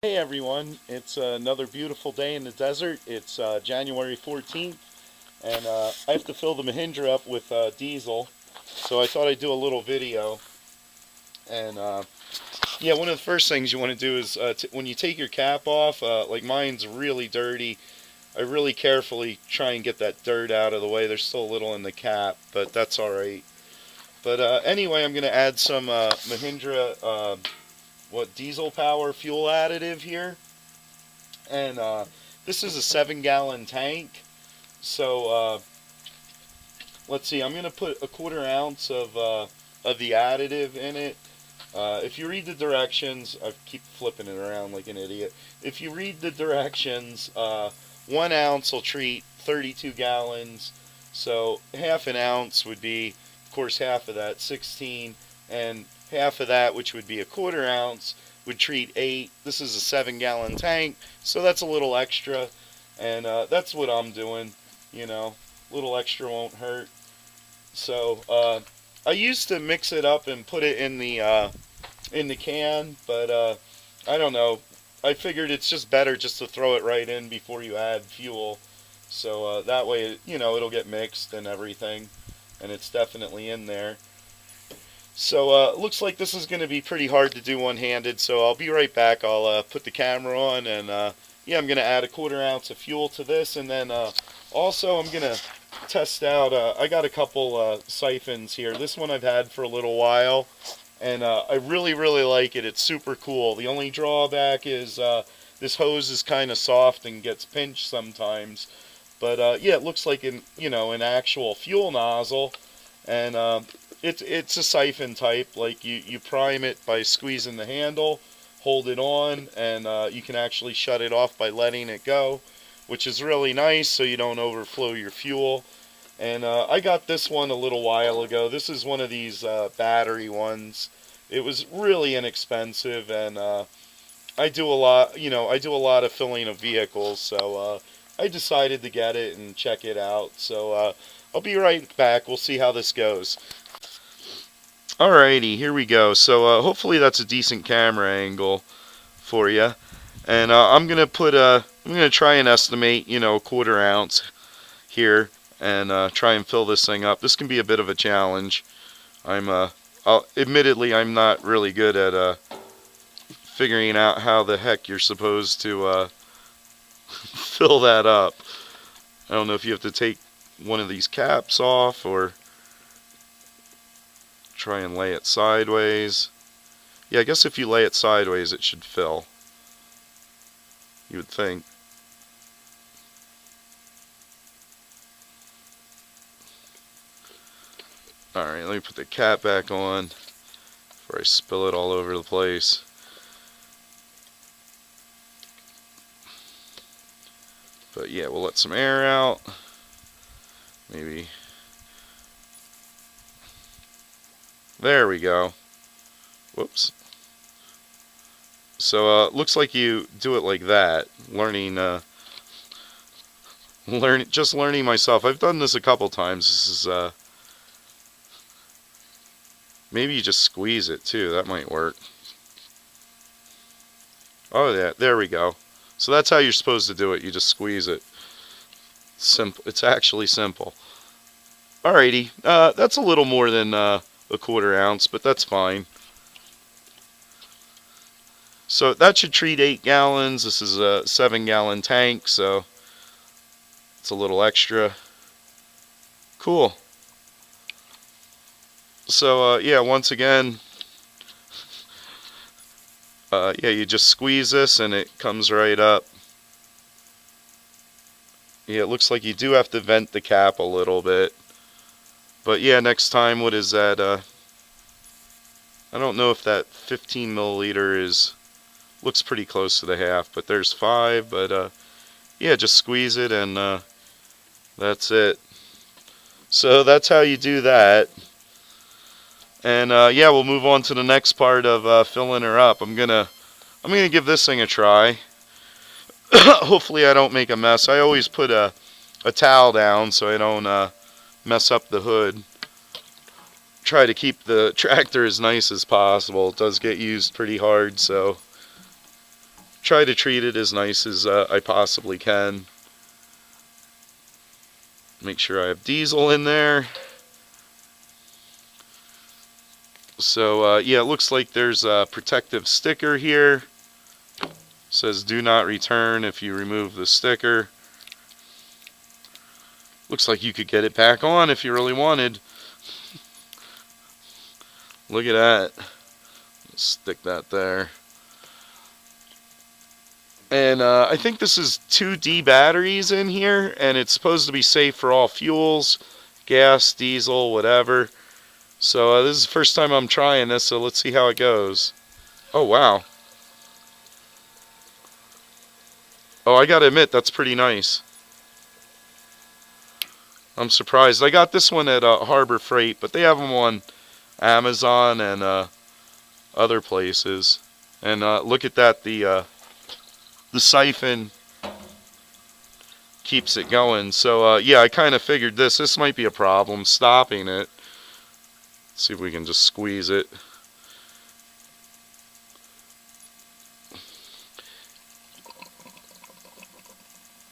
Hey everyone, it's another beautiful day in the desert. It's January 14th, and I have to fill the Mahindra up with diesel, so I thought I'd do a little video. And yeah, one of the first things you want to do is when you take your cap off, like mine's really dirty, I really carefully try and get that dirt out of the way. There's still a little in the cap, but that's alright. But anyway, I'm going to add some Mahindra, diesel power fuel additive here. And this is a 7-gallon tank. So let's see. I'm going to put a quarter ounce of the additive in it. If you read the directions, I keep flipping it around like an idiot. If you read the directions, 1 ounce will treat 32 gallons. So half an ounce would be, of course, half of that, 16, and half of that, which would be a quarter ounce, would treat 8. This is a 7-gallon tank, so that's a little extra, and that's what I'm doing. You know, a little extra won't hurt. So I used to mix it up and put it in the can, but I don't know. I figured it's just better just to throw it right in before you add fuel, so that way, you know, it'll get mixed and everything, and it's definitely in there. So looks like this is going to be pretty hard to do one-handed, so I'll be right back. I'll put the camera on, and yeah, I'm going to add a quarter ounce of fuel to this, and then also I'm going to test out, I got a couple siphons here. This one I've had for a little while, and I really like it. It's super cool. The only drawback is this hose is kind of soft and gets pinched sometimes, but yeah, it looks like an actual fuel nozzle, and it's a siphon type. Like you prime it by squeezing the handle, hold it on, and you can actually shut it off by letting it go, which is really nice so you don't overflow your fuel. And I got this one a little while ago. This is one of these battery ones. It was really inexpensive, and I do a lot, I do a lot of filling of vehicles, so I decided to get it and check it out. So I'll be right back. We'll see how this goes. Alrighty, here we go. So hopefully that's a decent camera angle for you. And I'm gonna try and estimate, a quarter ounce here, and try and fill this thing up. This can be a bit of a challenge. Admittedly, I'm not really good at figuring out how the heck you're supposed to fill that up. I don't know if you have to take one of these caps off or try and lay it sideways. Yeah, I guess if you lay it sideways, it should fill. You would think. Alright, let me put the cap back on before I spill it all over the place. But yeah, we'll let some air out. Maybe. There we go. Whoops. So looks like you do it like that. Just learning myself. I've done this a couple times. This is maybe you just squeeze it too. That might work. Oh yeah, there we go. So that's how you're supposed to do it. You just squeeze it. Simple. It's actually simple. Alrighty. That's a little more than a quarter ounce, but that's fine. So that should treat 8 gallons. This is a 7-gallon tank, so it's a little extra. Cool. So yeah, once again, yeah, you just squeeze this and it comes right up. Yeah, it looks like you do have to vent the cap a little bit. But yeah, next time, what is that? I don't know if that 15 milliliter looks pretty close to the half, but there's 5. But yeah, just squeeze it and that's it. So that's how you do that. And yeah, we'll move on to the next part of filling her up. I'm gonna give this thing a try. Hopefully I don't make a mess. I always put a towel down so I don't mess up the hood. Try to keep the tractor as nice as possible. It does get used pretty hard, so try to treat it as nice as I possibly can. Make sure I have diesel in there. So yeah, it looks like there's a protective sticker here. It says do not return if you remove the sticker. Looks like you could get it back on if you really wanted. Look at that. Stick that there. And I think this is 2D batteries in here, and it's supposed to be safe for all fuels, gas, diesel, whatever. So this is the first time I'm trying this, so let's see how it goes. Oh, wow. Oh, I gotta admit, that's pretty nice. I'm surprised. I got this one at Harbor Freight, but they have them on Amazon and other places. And look at that, the siphon keeps it going. So yeah, I kind of figured this might be a problem stopping it. Let's see if we can just squeeze it.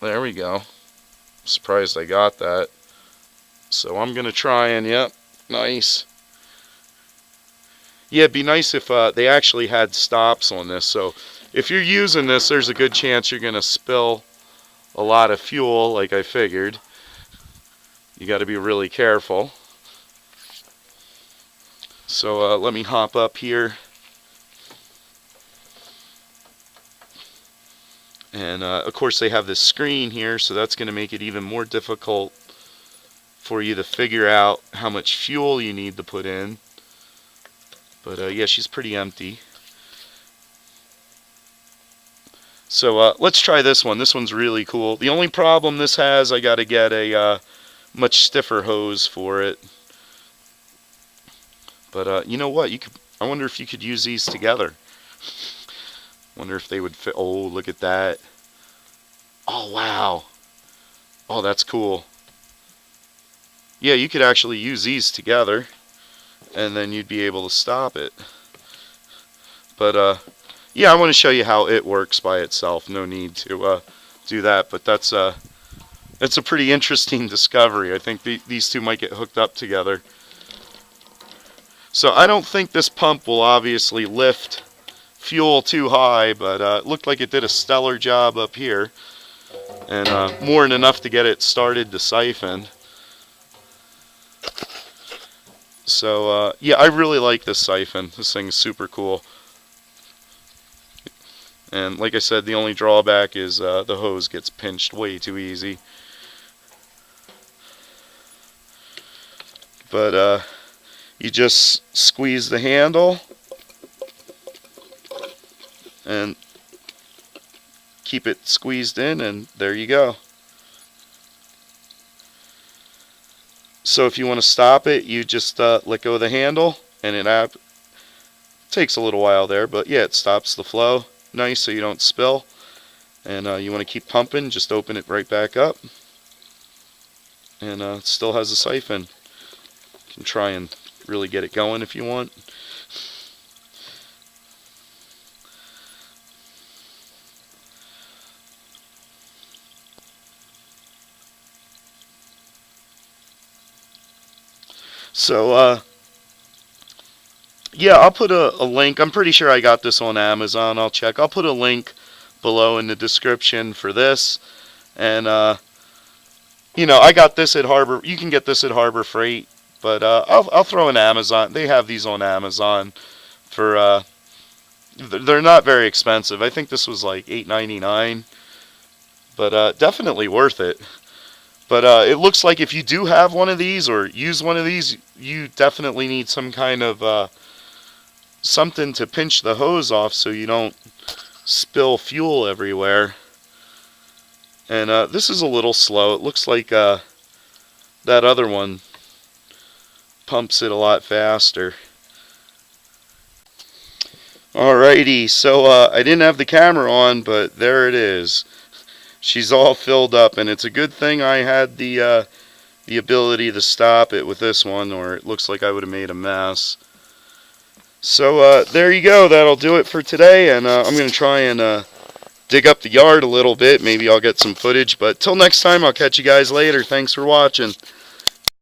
There we go. Surprised I got that. So I'm gonna try and yep, nice. Yeah, it'd be nice if they actually had stops on this. So if you're using this, there's a good chance you're gonna spill a lot of fuel, like I figured. You got to be really careful. So let me hop up here. And of course they have this screen here, so that's going to make it even more difficult for you to figure out how much fuel you need to put in. But yeah, she's pretty empty. So let's try this one. This one's really cool. The only problem this has, I got to get a much stiffer hose for it. But you know what? I wonder if you could use these together. Wonder if they would fit. Oh, look at that. Oh, wow. Oh, that's cool. Yeah, you could actually use these together, and then you'd be able to stop it. But yeah, I want to show you how it works by itself. No need to do that. But that's a pretty interesting discovery. I think these two might get hooked up together. So I don't think this pump will obviously lift fuel too high, but it looked like it did a stellar job up here, and more than enough to get it started to siphon. So yeah, I really like this siphon. This thing's super cool. And like I said, the only drawback is the hose gets pinched way too easy. But you just squeeze the handle and keep it squeezed in, and there you go. So if you want to stop it, you just let go of the handle, and it takes a little while there, but yeah, it stops the flow. Nice, so you don't spill. And you want to keep pumping, just open it right back up, and it still has a siphon. You can try and really get it going if you want. So yeah, I'll put a link. I'm pretty sure I got this on Amazon. I'll check. I'll put a link below in the description for this. And you know, I got this at Harbor. You can get this at Harbor Freight, but I'll throw in Amazon. They have these on Amazon for they're not very expensive. I think this was like $8.99, but definitely worth it. But it looks like if you do have one of these or use one of these, you definitely need some kind of something to pinch the hose off so you don't spill fuel everywhere. And this is a little slow. It looks like that other one pumps it a lot faster. Alrighty, so I didn't have the camera on, but there it is. She's all filled up, and it's a good thing I had the ability to stop it with this one, or it looks like I would have made a mess. So there you go. That'll do it for today, and I'm going to try and dig up the yard a little bit. Maybe I'll get some footage. But till next time, I'll catch you guys later. Thanks for watching.